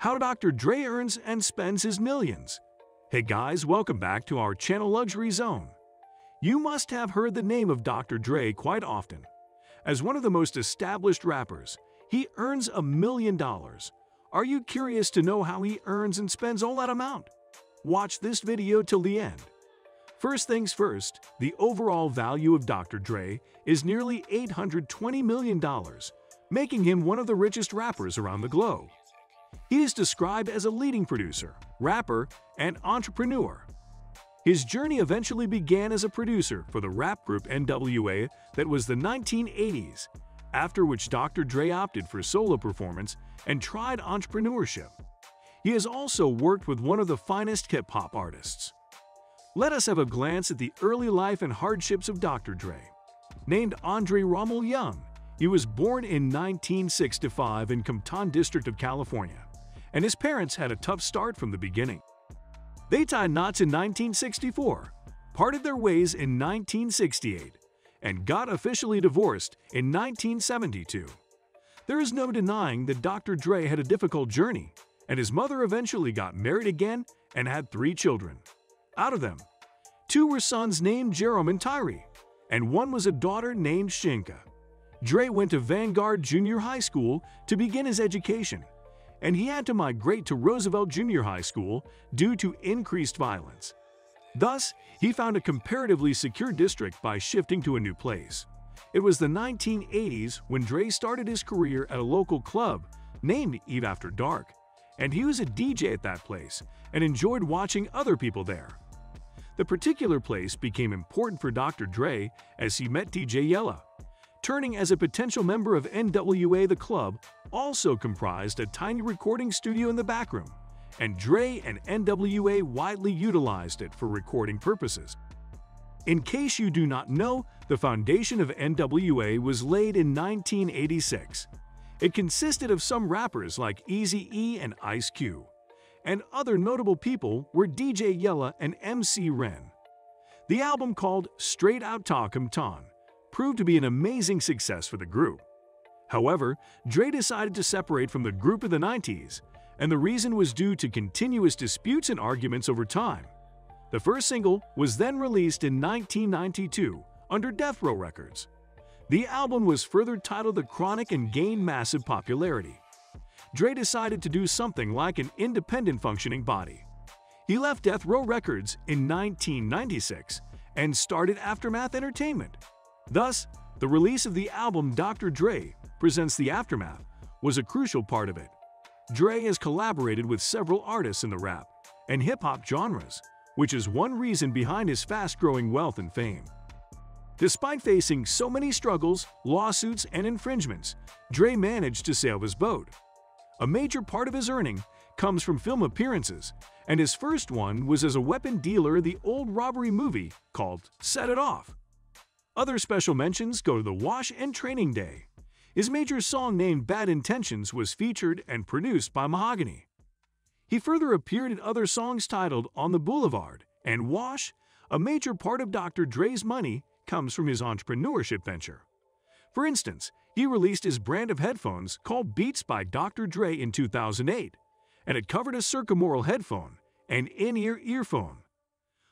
How Dr. Dre earns and spends his millions. Hey guys, welcome back to our channel Luxury Zone. You must have heard the name of Dr. Dre quite often. As one of the most established rappers, he earns $1 million. Are you curious to know how he earns and spends all that amount? Watch this video till the end. First things first, the overall value of Dr. Dre is nearly $820 million, making him one of the richest rappers around the globe. He is described as a leading producer, rapper, and entrepreneur. His journey eventually began as a producer for the rap group NWA that was the 1980s, after which Dr. Dre opted for solo performance and tried entrepreneurship. He has also worked with one of the finest hip-hop artists. Let us have a glance at the early life and hardships of Dr. Dre. Named Andre Rommel Young, he was born in 1965 in Compton District of California, and his parents had a tough start from the beginning. They tied knots in 1964, parted their ways in 1968, and got officially divorced in 1972. There is no denying that Dr. Dre had a difficult journey, and his mother eventually got married again and had 3 children. Out of them, 2 were sons named Jerome and Tyree, and 1 was a daughter named Shinka. Dre went to Vanguard Junior High School to begin his education, and he had to migrate to Roosevelt Junior High School due to increased violence. Thus, he found a comparatively secure district by shifting to a new place. It was the 1980s when Dre started his career at a local club named Eve After Dark, and he was a DJ at that place and enjoyed watching other people there. The particular place became important for Dr. Dre as he met DJ Yella. Turning as a potential member of NWA, the club also comprised a tiny recording studio in the back room, and Dre and NWA widely utilized it for recording purposes. In case you do not know, the foundation of NWA was laid in 1986. It consisted of some rappers like Eazy-E and Ice Cube, and other notable people were DJ Yella and MC Ren. The album called Straight Outta Compton proved to be an amazing success for the group. However, Dre decided to separate from the group in the 90s, and the reason was due to continuous disputes and arguments over time. The first single was then released in 1992 under Death Row Records. The album was further titled The Chronic and gained massive popularity. Dre decided to do something like an independent functioning body. He left Death Row Records in 1996 and started Aftermath Entertainment. Thus, the release of the album Dr. Dre Presents the Aftermath was a crucial part of it. Dre has collaborated with several artists in the rap and hip-hop genres, which is one reason behind his fast-growing wealth and fame. Despite facing so many struggles, lawsuits, and infringements, Dre managed to sail his boat. A major part of his earning comes from film appearances, and his first one was as a weapon dealer in the old robbery movie called Set It Off. Other special mentions go to The Wash and Training Day. His major song named Bad Intentions was featured and produced by Mahogany. He further appeared in other songs titled On the Boulevard and Wash. A major part of Dr. Dre's money comes from his entrepreneurship venture. For instance, he released his brand of headphones called Beats by Dr. Dre in 2008, and it covered a Circa Moral headphone and in-ear earphone.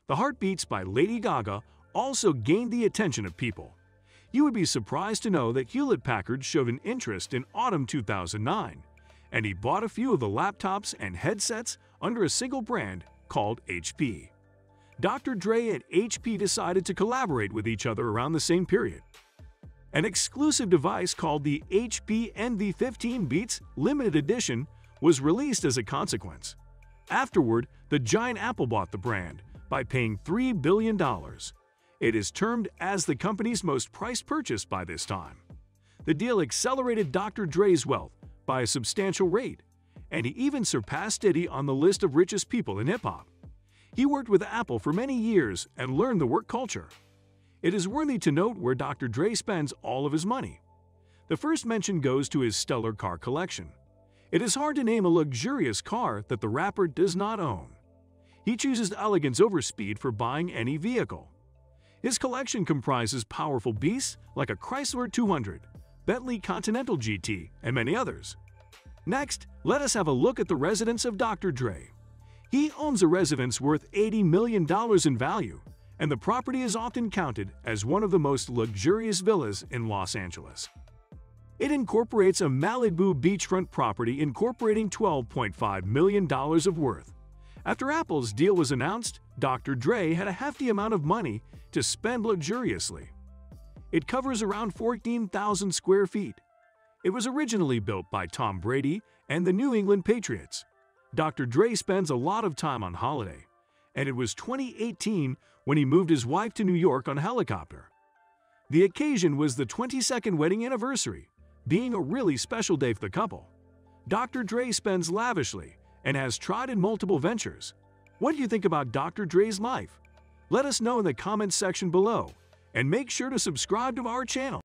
The Heartbeats by Lady Gaga also gained the attention of people. You would be surprised to know that Hewlett-Packard showed an interest in autumn 2009, and he bought a few of the laptops and headsets under a single brand called HP. Dr. Dre and HP decided to collaborate with each other around the same period. An exclusive device called the HP NV15 Beats Limited Edition was released as a consequence. Afterward, the giant Apple bought the brand by paying $3 billion. It is termed as the company's most priced purchase by this time. The deal accelerated Dr. Dre's wealth by a substantial rate, and he even surpassed Diddy on the list of richest people in hip-hop. He worked with Apple for many years and learned the work culture. It is worthy to note where Dr. Dre spends all of his money. The first mention goes to his stellar car collection. It is hard to name a luxurious car that the rapper does not own. He chooses elegance over speed for buying any vehicle. His collection comprises powerful beasts like a Chrysler 200, Bentley Continental GT, and many others. Next, let us have a look at the residence of Dr. Dre. He owns a residence worth $80 million in value, and the property is often counted as one of the most luxurious villas in Los Angeles. It incorporates a Malibu beachfront property incorporating $12.5 million of worth. After Apple's deal was announced, Dr. Dre had a hefty amount of money to spend luxuriously. It covers around 14,000 square feet. It was originally built by Tom Brady and the New England Patriots. Dr. Dre spends a lot of time on holiday, and it was 2018 when he moved his wife to New York on helicopter. The occasion was the 22nd wedding anniversary, being a really special day for the couple. Dr. Dre spends lavishly and has tried in multiple ventures. What do you think about Dr. Dre's life? Let us know in the comments section below, and make sure to subscribe to our channel.